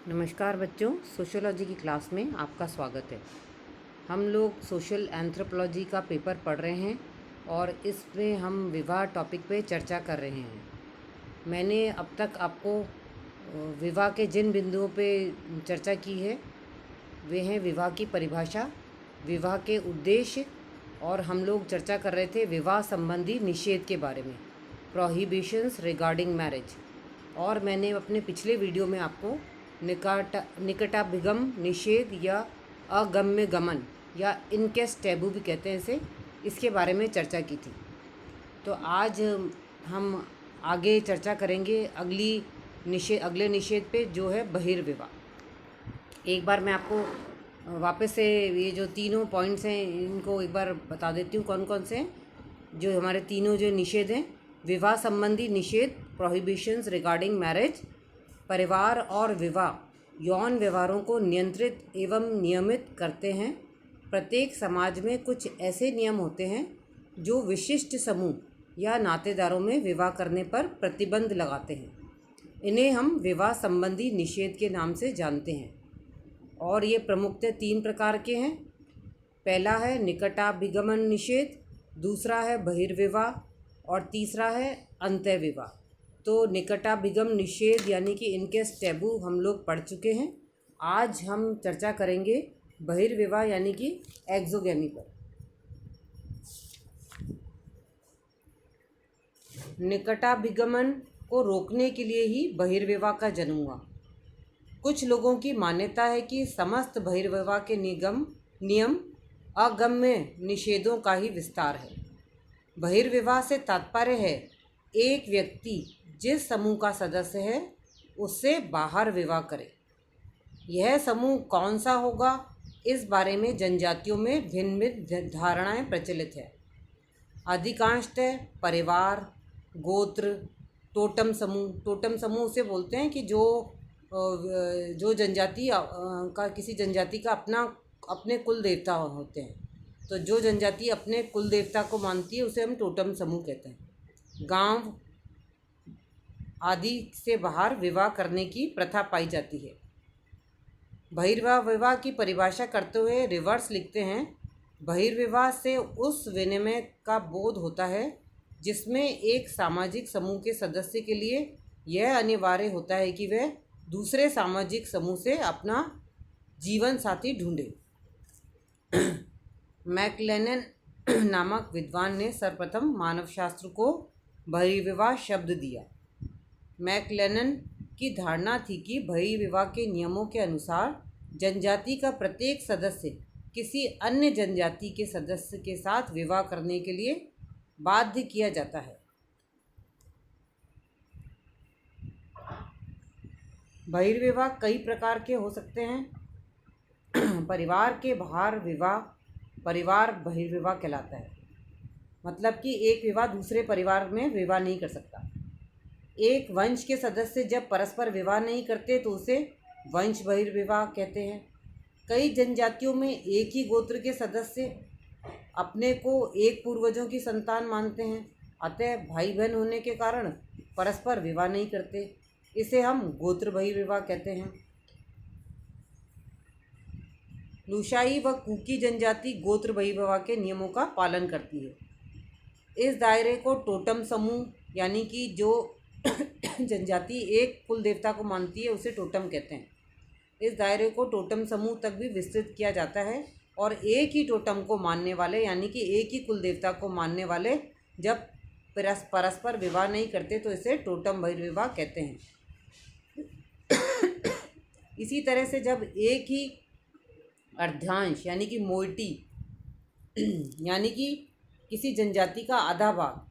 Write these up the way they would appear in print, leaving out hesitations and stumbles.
नमस्कार बच्चों, सोशियोलॉजी की क्लास में आपका स्वागत है। हम लोग सोशल एंथ्रोपोलॉजी का पेपर पढ़ रहे हैं और इसमें हम विवाह टॉपिक पे चर्चा कर रहे हैं। मैंने अब तक आपको विवाह के जिन बिंदुओं पे चर्चा की है वे हैं विवाह की परिभाषा, विवाह के उद्देश्य, और हम लोग चर्चा कर रहे थे विवाह संबंधी निषेध के बारे में, प्रोहिबिशंस रिगार्डिंग मैरिज। और मैंने अपने पिछले वीडियो में आपको निकटाभिगम निषेध या अगम्य गमन या इनकेस टैबू भी कहते हैं इसे, इसके बारे में चर्चा की थी। तो आज हम आगे चर्चा करेंगे अगले निषेध पे, जो है बहिर्विवाह। एक बार मैं आपको वापस से ये जो तीनों पॉइंट्स हैं इनको एक बार बता देती हूँ कौन कौन से हैं। जो हमारे तीनों जो निषेध हैं: विवाह संबंधी निषेध, प्रोहिबिशंस रिगार्डिंग मैरिज, परिवार और विवाह यौन व्यवहारों को नियंत्रित एवं नियमित करते हैं। प्रत्येक समाज में कुछ ऐसे नियम होते हैं जो विशिष्ट समूह या नातेदारों में विवाह करने पर प्रतिबंध लगाते हैं। इन्हें हम विवाह संबंधी निषेध के नाम से जानते हैं और ये प्रमुखतः 3 प्रकार के हैं। पहला है निकटाभिगमन निषेध, दूसरा है बहिर्विवाह और तीसरा है अंतःविवाह। तो निकटाभिगम निषेध यानी कि इनकेस टैबू हम लोग पढ़ चुके हैं। आज हम चर्चा करेंगे बहिर्विवाह यानी कि एक्सोगेमी पर। निकटाभिगमन को रोकने के लिए ही बहिर्विवाह का जन्म हुआ। कुछ लोगों की मान्यता है कि समस्त बहिर्विवाह के नियम अगम्य निषेधों का ही विस्तार है। बहिर्विवाह से तात्पर्य है एक व्यक्ति जिस समूह का सदस्य है उससे बाहर विवाह करे। यह समूह कौन सा होगा, इस बारे में जनजातियों में भिन्न भिन्न धारणाएं प्रचलित है। अधिकांशतः परिवार, गोत्र, टोटम समूह उसे बोलते हैं कि जो जनजाति का किसी जनजाति का अपने कुल देवता होते हैं। तो जो जनजाति अपने कुल देवता को मानती है उसे हम टोटम समूह कहते हैं। गांव आदि से बाहर विवाह करने की प्रथा पाई जाती है। बहिर्विवाह की परिभाषा करते हुए रिवर्स लिखते हैं: बहिर्विवाह से उस विनिमय का बोध होता है जिसमें एक सामाजिक समूह के सदस्य के लिए यह अनिवार्य होता है कि वह दूसरे सामाजिक समूह से अपना जीवन साथी ढूंढे। मैकलेनन नामक विद्वान ने सर्वप्रथम मानवशास्त्र को बहिर्विवाह शब्द दिया। मैकलेनन की धारणा थी कि बहिर्विवाह के नियमों के अनुसार जनजाति का प्रत्येक सदस्य किसी अन्य जनजाति के सदस्य के साथ विवाह करने के लिए बाध्य किया जाता है। बहिर्विवाह कई प्रकार के हो सकते हैं। परिवार के बाहर विवाह परिवार बहिर्विवाह कहलाता है। मतलब कि एक विवाह दूसरे परिवार में विवाह नहीं कर सकता। एक वंश के सदस्य जब परस्पर विवाह नहीं करते तो उसे वंश बहिर्विवाह कहते हैं। कई जनजातियों में एक ही गोत्र के सदस्य अपने को एक पूर्वजों की संतान मानते हैं, अतः भाई बहन होने के कारण परस्पर विवाह नहीं करते। इसे हम गोत्र बहिर्विवाह कहते हैं। लुशाई व कुकी जनजाति गोत्र बहिर्विवाह के नियमों का पालन करती है। इस दायरे को टोटम समूह यानी कि जो जनजाति एक कुल देवता को मानती है उसे टोटम कहते हैं। इस दायरे को टोटम समूह तक भी विस्तृत किया जाता है और एक ही टोटम को मानने वाले यानी कि एक ही कुल देवता को मानने वाले जब परस्पर विवाह नहीं करते तो इसे टोटम बहिर्विवाह कहते हैं। इसी तरह से जब एक ही अर्धांश यानी कि मोइटी यानी कि किसी जनजाति का आधा भाग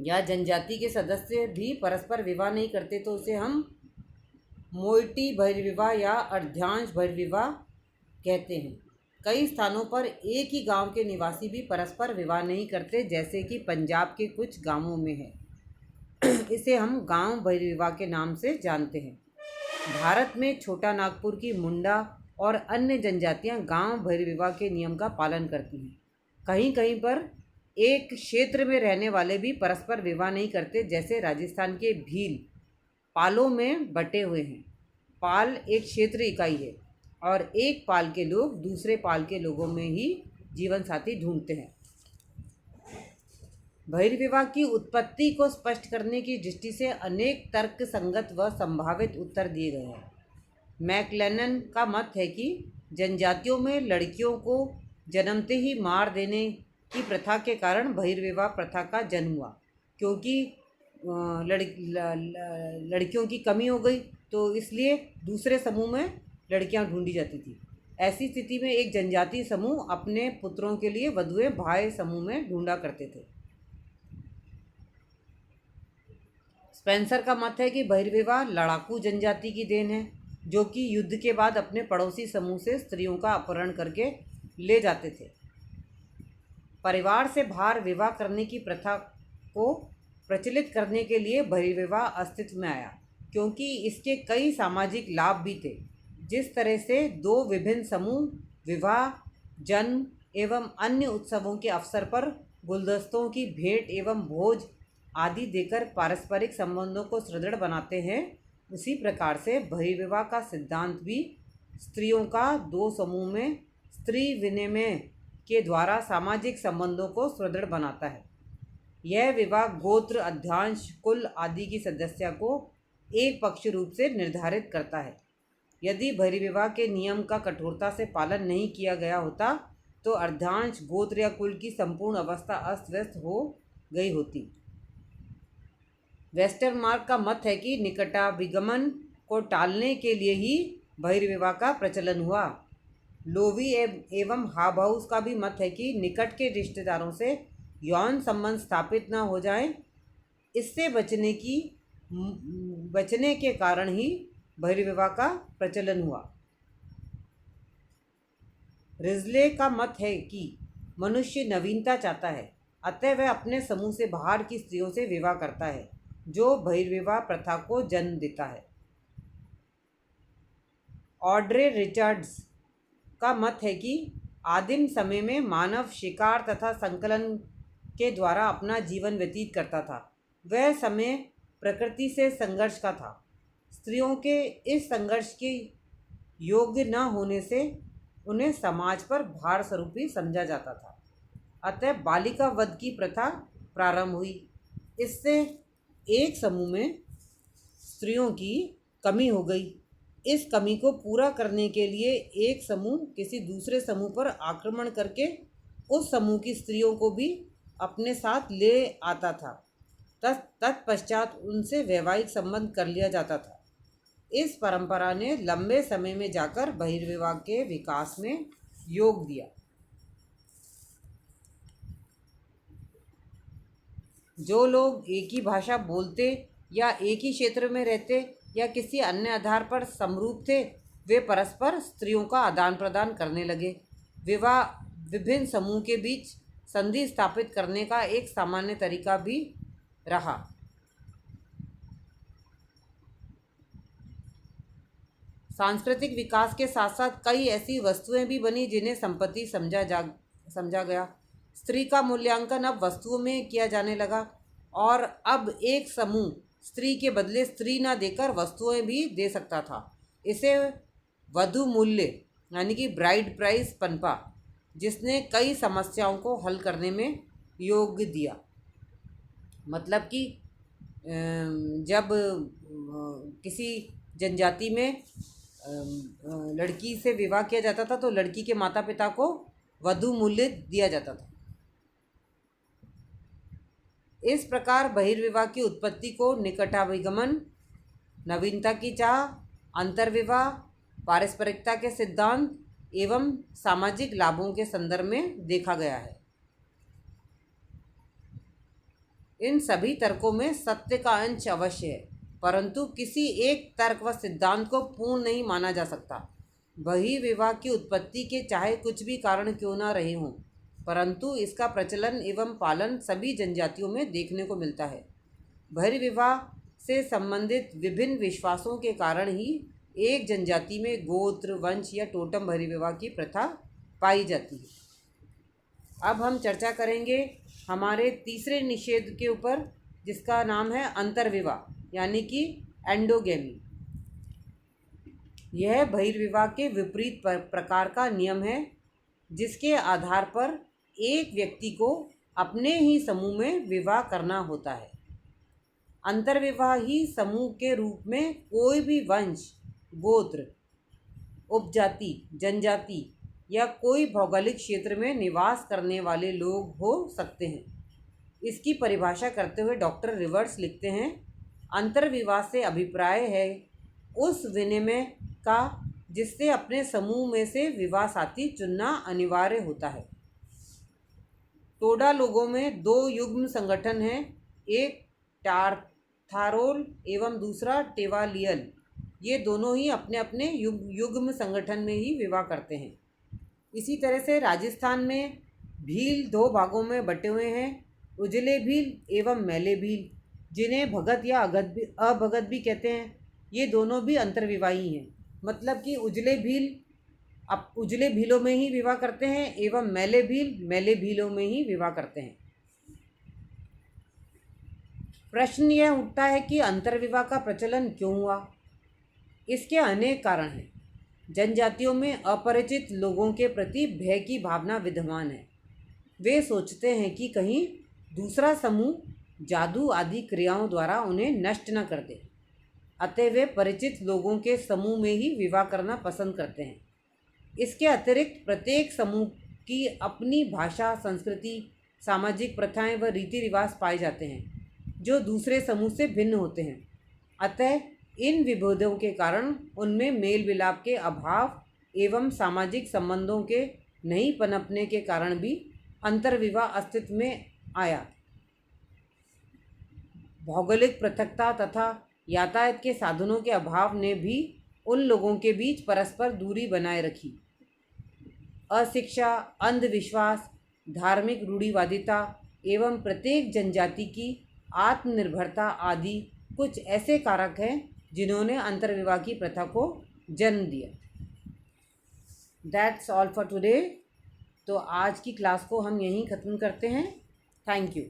या जनजाति के सदस्य भी परस्पर विवाह नहीं करते तो उसे हम मोइटी बहिर्विवाह या अर्धांश बहिर्विवाह कहते हैं। कई स्थानों पर एक ही गांव के निवासी भी परस्पर विवाह नहीं करते, जैसे कि पंजाब के कुछ गांवों में है। इसे हम गांव बहिर्विवाह के नाम से जानते हैं। भारत में छोटा नागपुर की मुंडा और अन्य जनजातियां गांव बहिर्विवाह के नियम का पालन करती हैं। कहीं कहीं पर एक क्षेत्र में रहने वाले भी परस्पर विवाह नहीं करते, जैसे राजस्थान के भील पालों में बटे हुए हैं। पाल एक क्षेत्र इकाई है और एक पाल के लोग दूसरे पाल के लोगों में ही जीवन साथी ढूंढते हैं। बहिर्विवाह की उत्पत्ति को स्पष्ट करने की दृष्टि से अनेक तर्क संगत व संभावित उत्तर दिए गए हैं। मैकलेनन का मत है कि जनजातियों में लड़कियों को जन्मते ही मार देने की प्रथा के कारण बहिर्विवाह प्रथा का जन्म हुआ, क्योंकि लड़कियों की कमी हो गई, तो इसलिए दूसरे समूह में लड़कियां ढूंढी जाती थी। ऐसी स्थिति में एक जनजातीय समूह अपने पुत्रों के लिए वधुएं बाह्य समूह में ढूंढा करते थे। स्पेंसर का मत है कि बहिर्विवाह लड़ाकू जनजाति की देन है, जो कि युद्ध के बाद अपने पड़ोसी समूह से स्त्रियों का अपहरण करके ले जाते थे। परिवार से बाहर विवाह करने की प्रथा को प्रचलित करने के लिए बहिर्विवाह अस्तित्व में आया, क्योंकि इसके कई सामाजिक लाभ भी थे। जिस तरह से दो विभिन्न समूह विवाह, जन्म एवं अन्य उत्सवों के अवसर पर गुलदस्तों की भेंट एवं भोज आदि देकर पारस्परिक संबंधों को सुदृढ़ बनाते हैं, उसी प्रकार से बहिर्विवाह का सिद्धांत भी स्त्रियों का दो समूह में स्त्री विनिमय के द्वारा सामाजिक संबंधों को सुदृढ़ बनाता है। यह विवाह गोत्र, अध्यांश, कुल आदि की सदस्या को एक पक्ष रूप से निर्धारित करता है। यदि बहिर्विवाह के नियम का कठोरता से पालन नहीं किया गया होता तो अर्धांश, गोत्र या कुल की संपूर्ण अवस्था अस्त व्यस्त हो गई होती। वेस्टरमार्क का मत है कि निकटाभिगमन को टालने के लिए ही बहिर्विवाह का प्रचलन हुआ। लोवी एवं हाबाउस का भी मत है कि निकट के रिश्तेदारों से यौन संबंध स्थापित न हो जाएं, इससे बचने के कारण ही बहिर्विवाह का प्रचलन हुआ। रिजले का मत है कि मनुष्य नवीनता चाहता है, अतः वह अपने समूह से बाहर की स्त्रियों से विवाह करता है, जो बहिर्विवाह प्रथा को जन्म देता है। ऑड्रे रिचर्ड्स का मत है कि आदिम समय में मानव शिकार तथा संकलन के द्वारा अपना जीवन व्यतीत करता था। वह समय प्रकृति से संघर्ष का था। स्त्रियों के इस संघर्ष के योग्य न होने से उन्हें समाज पर भार स्वरूप ही समझा जाता था। अतः बालिका वध की प्रथा प्रारंभ हुई। इससे एक समूह में स्त्रियों की कमी हो गई। इस कमी को पूरा करने के लिए एक समूह किसी दूसरे समूह पर आक्रमण करके उस समूह की स्त्रियों को भी अपने साथ ले आता था। तत्पश्चात उनसे वैवाहिक संबंध कर लिया जाता था। इस परंपरा ने लंबे समय में जाकर बहिर्विवाह के विकास में योग दिया। जो लोग एक ही भाषा बोलते या एक ही क्षेत्र में रहते या किसी अन्य आधार पर समरूप थे, वे परस्पर स्त्रियों का आदान प्रदान करने लगे। विवाह विभिन्न समूह के बीच संधि स्थापित करने का एक सामान्य तरीका भी रहा। सांस्कृतिक विकास के साथ साथ कई ऐसी वस्तुएं भी बनी जिन्हें संपत्ति समझा गया। स्त्री का मूल्यांकन अब वस्तुओं में किया जाने लगा और अब एक समूह स्त्री के बदले स्त्री न देकर वस्तुएं भी दे सकता था। इसे वधु मूल्य यानी कि ब्राइड प्राइस पनपा, जिसने कई समस्याओं को हल करने में योग दिया। मतलब कि जब किसी जनजाति में लड़की से विवाह किया जाता था तो लड़की के माता पिता को वधु मूल्य दिया जाता था। इस प्रकार बहिर्विवाह की उत्पत्ति को निकटाभिगमन, नवीनता की चाह, अंतर्विवाह, पारस्परिकता के सिद्धांत एवं सामाजिक लाभों के संदर्भ में देखा गया है। इन सभी तर्कों में सत्य का अंश अवश्य है, परंतु किसी एक तर्क व सिद्धांत को पूर्ण नहीं माना जा सकता। बहिर्विवाह की उत्पत्ति के चाहे कुछ भी कारण क्यों न रहे हों, परंतु इसका प्रचलन एवं पालन सभी जनजातियों में देखने को मिलता है। बहिर्विवाह से संबंधित विभिन्न विश्वासों के कारण ही एक जनजाति में गोत्र, वंश या टोटम बहिर्विवाह की प्रथा पाई जाती है। अब हम चर्चा करेंगे हमारे तीसरे निषेध के ऊपर, जिसका नाम है अंतर्विवाह यानी कि एंडोगेमी। यह बहिर्विवाह के विपरीत प्रकार का नियम है जिसके आधार पर एक व्यक्ति को अपने ही समूह में विवाह करना होता है। अंतर्विवाह ही समूह के रूप में कोई भी वंश, गोत्र, उपजाति, जनजाति या कोई भौगोलिक क्षेत्र में निवास करने वाले लोग हो सकते हैं। इसकी परिभाषा करते हुए डॉक्टर रिवर्स लिखते हैं, अंतर्विवाह से अभिप्राय है उस विनिमय का जिससे अपने समूह में से विवाह साथी चुनना अनिवार्य होता है। टोडा लोगों में दो युग्म संगठन हैं, एक टार्थारोल एवं दूसरा टेवालियल। ये दोनों ही अपने अपने युग्म संगठन में ही विवाह करते हैं। इसी तरह से राजस्थान में भील दो भागों में बटे हुए हैं, उजले भील एवं मैले भील, जिन्हें भगत या अभगत भी कहते हैं। ये दोनों भी अंतर्विवाही हैं, मतलब कि उजले भीलों में ही विवाह करते हैं एवं मैले भीलों में ही विवाह करते हैं। प्रश्न यह उठता है कि अंतर्विवाह का प्रचलन क्यों हुआ? इसके अनेक कारण हैं। जनजातियों में अपरिचित लोगों के प्रति भय की भावना विद्यमान है। वे सोचते हैं कि कहीं दूसरा समूह जादू आदि क्रियाओं द्वारा उन्हें नष्ट न कर दे, अतः वे परिचित लोगों के समूह में ही विवाह करना पसंद करते हैं। इसके अतिरिक्त प्रत्येक समूह की अपनी भाषा, संस्कृति, सामाजिक प्रथाएं व रीति रिवाज पाए जाते हैं जो दूसरे समूह से भिन्न होते हैं। अतः इन विभेदों के कारण उनमें मेल मिलाप के अभाव एवं सामाजिक संबंधों के नहीं पनपने के कारण भी अंतर्विवाह अस्तित्व में आया। भौगोलिक पृथकता तथा यातायात के साधनों के अभाव ने भी उन लोगों के बीच परस्पर दूरी बनाए रखी। अशिक्षा, अंधविश्वास, धार्मिक रूढ़िवादिता एवं प्रत्येक जनजाति की आत्मनिर्भरता आदि कुछ ऐसे कारक हैं जिन्होंने अंतर्विवाह की प्रथा को जन्म दिया। That's all for today. तो आज की क्लास को हम यहीं ख़त्म करते हैं। Thank you.